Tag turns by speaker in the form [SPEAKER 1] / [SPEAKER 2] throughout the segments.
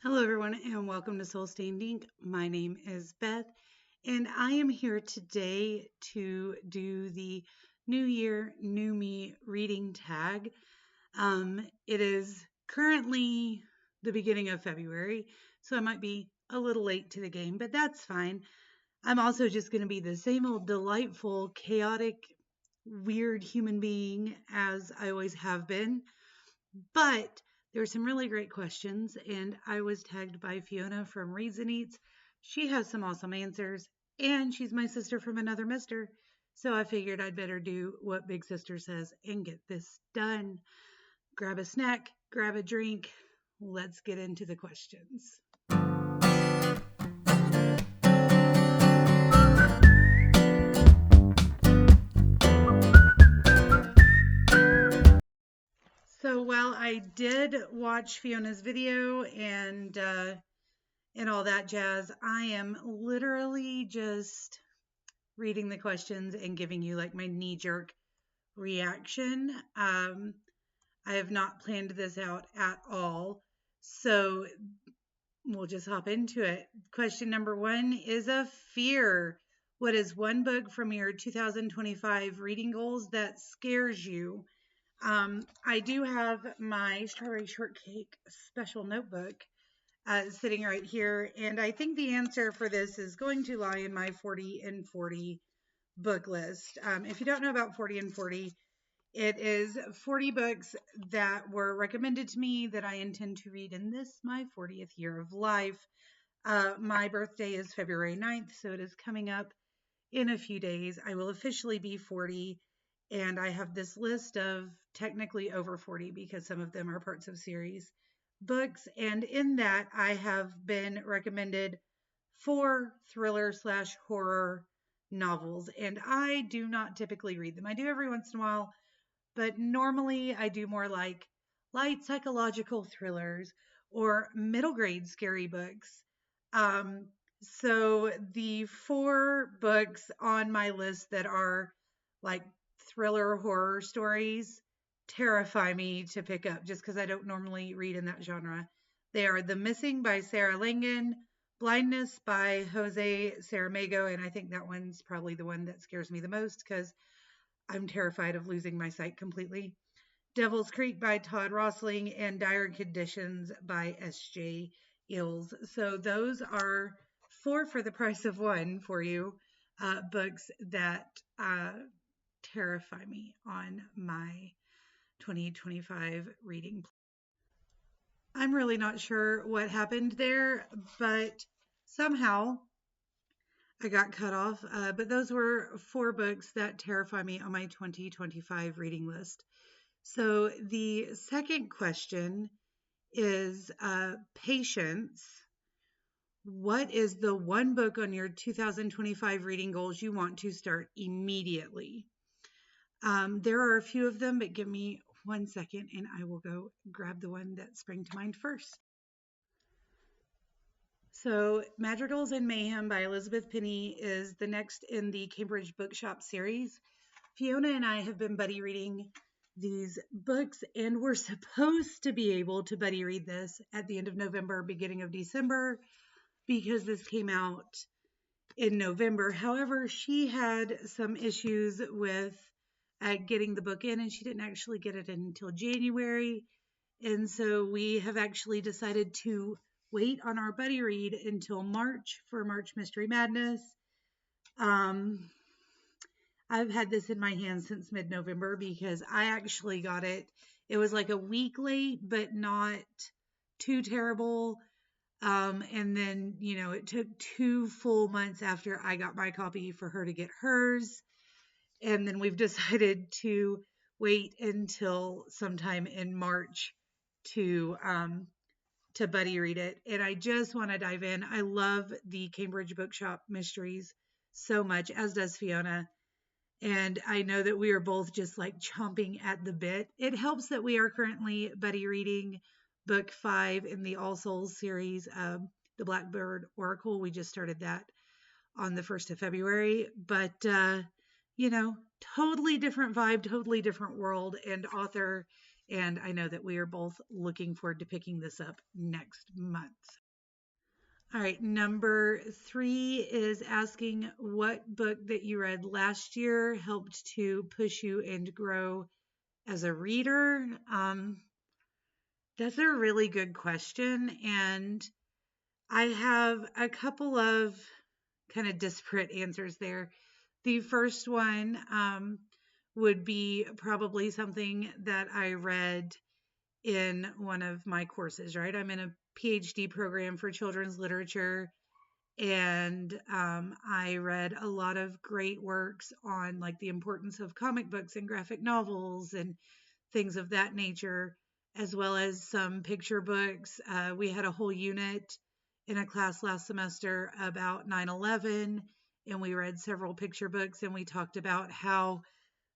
[SPEAKER 1] Hello, everyone, and welcome to Soul Stained Ink. My name is Beth, and I am here today to do the New Year, New Me reading tag. It is currently the beginning of February, so I might be a little late to the game, but that's fine. I'm also just going to be the same old delightful, chaotic, weird human being as I always have been. But there were some really great questions, and I was tagged by Fiona from Reads and Eats. She has some awesome answers, and she's my sister from another mister. So I figured I'd better do what Big Sister says and get this done. Grab a snack, grab a drink. Let's get into the questions. So while I did watch Fiona's video and all that jazz, I am literally just reading the questions and giving you like my knee jerk reaction. I have not planned this out at all. So we'll just hop into it. Question number one is a fear. What is one book from your 2025 reading goals that scares you? I do have my strawberry shortcake special notebook sitting right here, and I think the answer for this is going to lie in my 40 and 40 book list. If you don't know about 40 and 40, it is 40 books that were recommended to me that I intend to read in this, my 40th year of life. My birthday is February 9th, so it is coming up in a few days. I will officially be 40, and I have this list of technically over 40 because some of them are parts of series books. And in that, I have been recommended 4 thriller slash horror novels, and I do not typically read them. I do every once in a while, but normally I do more like light psychological thrillers or middle grade scary books. Um, so the 4 books on my list that are like thriller horror stories terrify me to pick up just because I don't normally read in that genre. They are The Missing by Sarah Langan, Blindness by Jose Saramago, and I think that one's probably the one that scares me the most because I'm terrified of losing my sight completely. Devil's Creek by Todd Rosling and Dire Conditions by S.J. Ills. So those are 4 for the price of 1 for you, books that terrify me on my 2025 reading. I'm really not sure what happened there, but somehow I got cut off. But those were 4 books that terrify me on my 2025 reading list. So the second question is patience. What is the one book on your 2025 reading goals you want to start immediately? There are a few of them, but give me 1 second and I will go grab the one that sprang to mind first. So, Madrigals and Mayhem by Elizabeth Penny is the next in the Cambridge Bookshop series. Fiona and I have been buddy reading these books, and we're supposed to be able to buddy read this at the end of November, beginning of December, because this came out in November. However, she had some issues with getting the book in, and she didn't actually get it in until January. And so we have actually decided to wait on our buddy read until March for March Mystery Madness. I've had this in my hands since mid-November because I actually got it. It was like a week late, but not too terrible. And then, it took 2 full months after I got my copy for her to get hers. And then we've decided to wait until sometime in March to buddy read it. And I just want to dive in. I love the Cambridge Bookshop mysteries so much, as does Fiona. And I know that we are both just like chomping at the bit. It helps that we are currently buddy reading book 5 in the All Souls series, The Blackbird Oracle. We just started that on the 1st of February. But, totally different vibe, totally different world and author. And I know that we are both looking forward to picking this up next month. All right, number 3 is asking what book that you read last year helped to push you and grow as a reader. That's a really good question. And I have a couple of kind of disparate answers there. The first one would be probably something that I read in one of my courses, right? I'm in a PhD program for children's literature, and I read a lot of great works on like the importance of comic books and graphic novels and things of that nature, as well as some picture books. We had a whole unit in a class last semester about 9/11, and we read several picture books, and we talked about how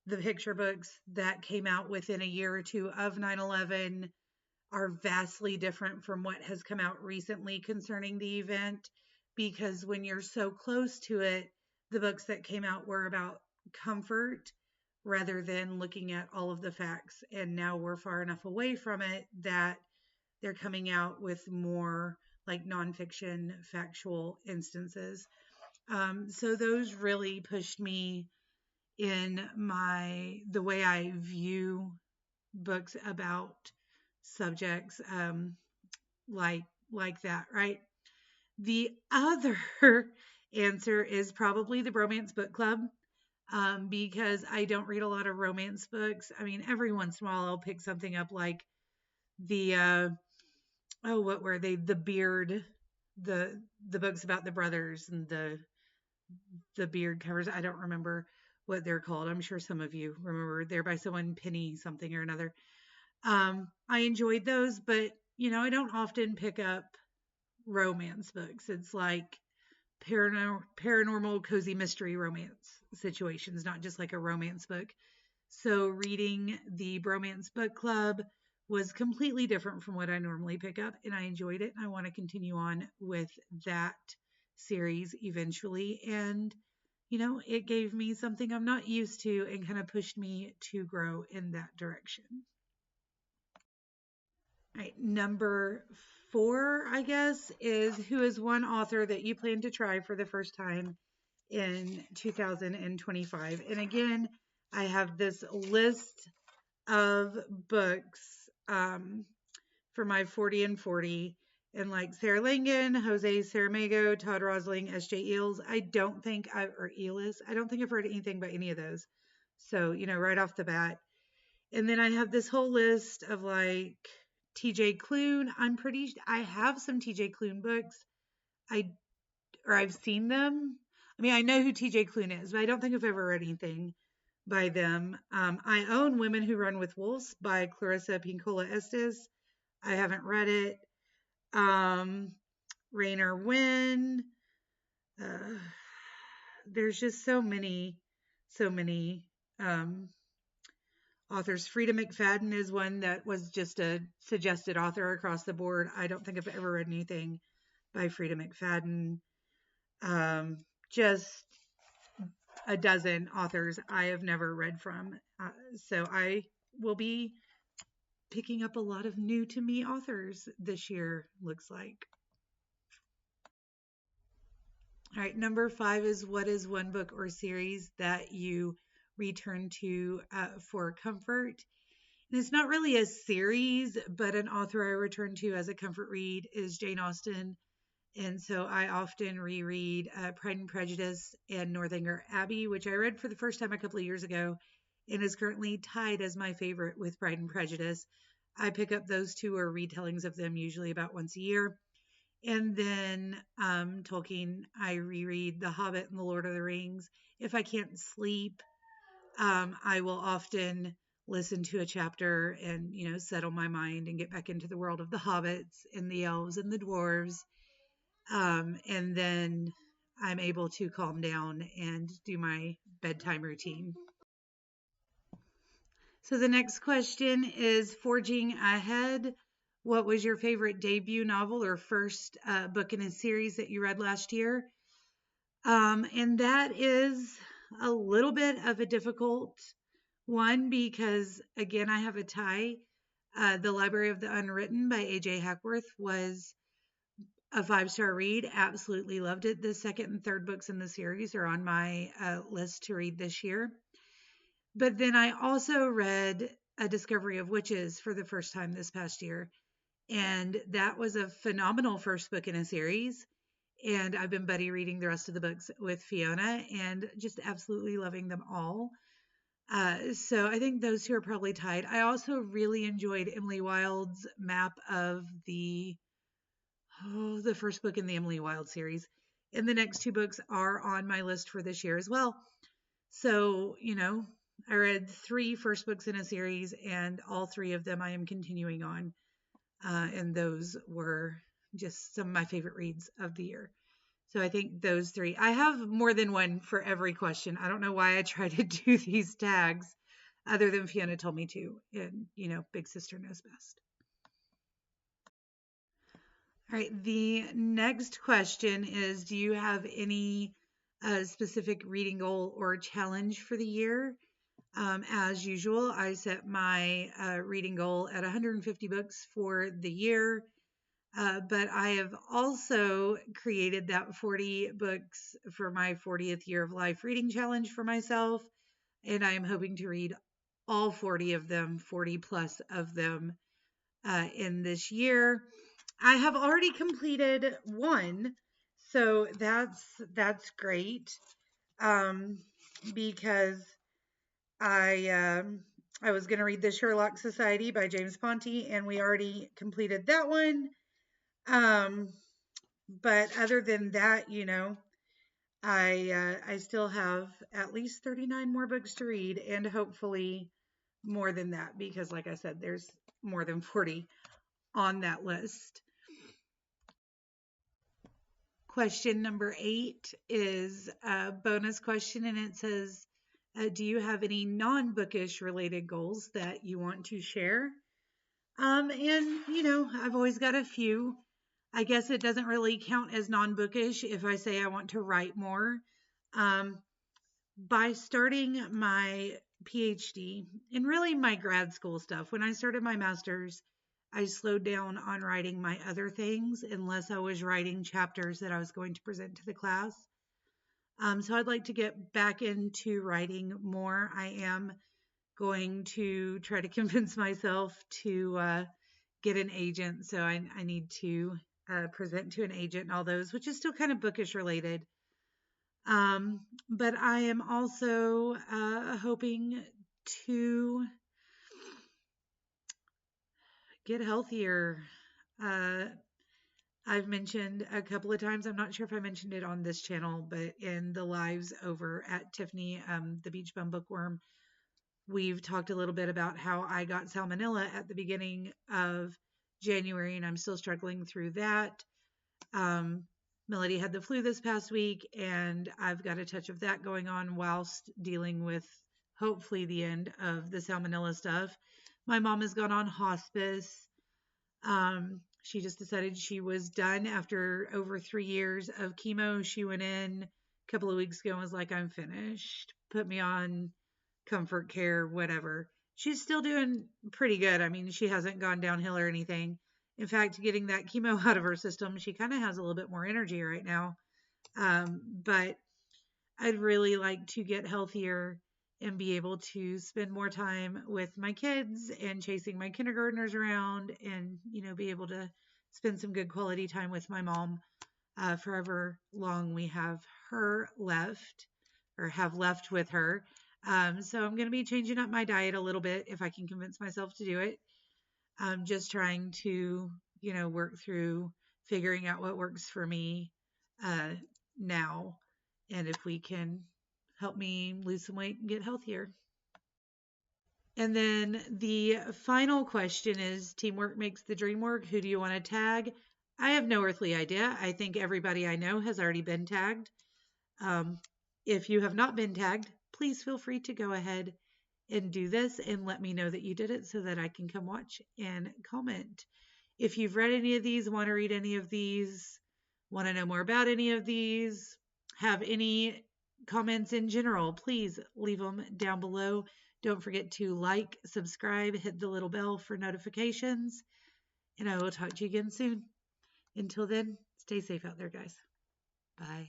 [SPEAKER 1] the picture books that came out within a year or two of 9/11 are vastly different from what has come out recently concerning the event, because when you're so close to it, the books that came out were about comfort rather than looking at all of the facts. And now we're far enough away from it that they're coming out with more like nonfiction, factual instances. So those really pushed me in the way I view books about subjects like that, right? The other answer is probably the Bromance Book Club, because I don't read a lot of romance books. I mean, every once in a while I'll pick something up like the what were they? The Beard, the books about the brothers and the Beard covers. I don't remember what they're called. I'm sure some of you remember. They're by someone Penny something or another. I enjoyed those, but I don't often pick up romance books. It's like paranormal cozy mystery romance situations, not just like a romance book. So reading the Bromance Book Club was completely different from what I normally pick up, and I enjoyed it. I want to continue on with that series eventually. And it gave me something I'm not used to and kind of pushed me to grow in that direction. All right, number 4, I guess, is who is one author that you plan to try for the first time in 2025. And again, I have this list of books for my 40 and 40. And like Sarah Langan, Jose Saramago, Todd Rosling, S.J. Eels, I don't think I've heard anything by any of those. So, right off the bat. And then I have this whole list of like TJ Klune. I have some TJ Klune books. I've seen them. I mean, I know who TJ Klune is, but I don't think I've ever read anything by them. I own Women Who Run with Wolves by Clarissa Pinkola Estes. I haven't read it. Rainer Wynn. There's just so many authors. Frida McFadden is one that was just a suggested author across the board. I don't think I've ever read anything by Frida McFadden. Just a dozen authors I have never read from. So I will be picking up a lot of new to me authors this year, looks like. All right, number 5 is what is one book or series that you return to for comfort? And it's not really a series, but an author I return to as a comfort read is Jane Austen. And so I often reread Pride and Prejudice and Northanger Abbey, which I read for the first time a couple of years ago and is currently tied as my favorite with Pride and Prejudice. I pick up those two or retellings of them usually about once a year. And then Tolkien, I reread The Hobbit and The Lord of the Rings. If I can't sleep, I will often listen to a chapter and, settle my mind and get back into the world of the hobbits and the elves and the dwarves. And then I'm able to calm down and do my bedtime routine. So the next question is forging ahead. What was your favorite debut novel or first book in a series that you read last year? And that is a little bit of a difficult one because, again, I have a tie The Library of the Unwritten by A.J. Hackworth was a 5-star read. Absolutely loved it. The second and third books in the series are on my list to read this year. But then I also read A Discovery of Witches for the first time this past year. And that was a phenomenal first book in a series. And I've been buddy reading the rest of the books with Fiona and just absolutely loving them all. So I think those two are probably tied. I also really enjoyed Emily Wilde's map of the first book in the Emily Wilde series. And the next two books are on my list for this year as well. So, I read 3 first books in a series, and all 3 of them I am continuing on. And those were just some of my favorite reads of the year. So I think those 3. I have more than one for every question. I don't know why I try to do these tags other than Fiona told me to. And, big sister knows best. All right. The next question is, do you have any specific reading goal or challenge for the year? As usual, I set my reading goal at 150 books for the year. But I have also created that 40 books for my 40th year of life reading challenge for myself. And I am hoping to read all 40 of them, 40 plus of them in this year. I have already completed one, so that's great. Because I was going to read The Sherlock Society by James Ponti, and we already completed that one. But other than that, I still have at least 39 more books to read, and hopefully more than that, because like I said, there's more than 40 on that list. Question number 8 is a bonus question, and it says, do you have any non-bookish related goals that you want to share? And, I've always got a few. I guess it doesn't really count as non-bookish if I say I want to write more. By starting my PhD and really my grad school stuff, when I started my master's, I slowed down on writing my other things unless I was writing chapters that I was going to present to the class. So I'd like to get back into writing more. I am going to try to convince myself to get an agent. So I need to present to an agent and all those, which is still kind of bookish related. But I am also hoping to get healthier. I've mentioned a couple of times, I'm not sure if I mentioned it on this channel, but in the lives over at Tiffany, the Beach Bum Bookworm, we've talked a little bit about how I got salmonella at the beginning of January, and I'm still struggling through that. Melody had the flu this past week, and I've got a touch of that going on whilst dealing with hopefully the end of the salmonella stuff. My mom has gone on hospice. She just decided she was done after over 3 years of chemo. She went in a couple of weeks ago and was like, I'm finished. Put me on comfort care, whatever. She's still doing pretty good. I mean, she hasn't gone downhill or anything. In fact, getting that chemo out of her system, she kind of has a little bit more energy right now. But I'd really like to get healthier and be able to spend more time with my kids and chasing my kindergartners around and, be able to spend some good quality time with my mom forever long we have her left or have left with her. So I'm going to be changing up my diet a little bit if I can convince myself to do it. I'm just trying to, work through figuring out what works for me now. And if we can help me lose some weight and get healthier. And then the final question is, teamwork makes the dream work. Who do you want to tag? I have no earthly idea. I think everybody I know has already been tagged. If you have not been tagged, please feel free to go ahead and do this and let me know that you did it so that I can come watch and comment. If you've read any of these, want to read any of these, want to know more about any of these, have any comments in general, please leave them down below. Don't forget to like, subscribe, hit the little bell for notifications, and I will talk to you again soon. Until then, stay safe out there, guys. Bye.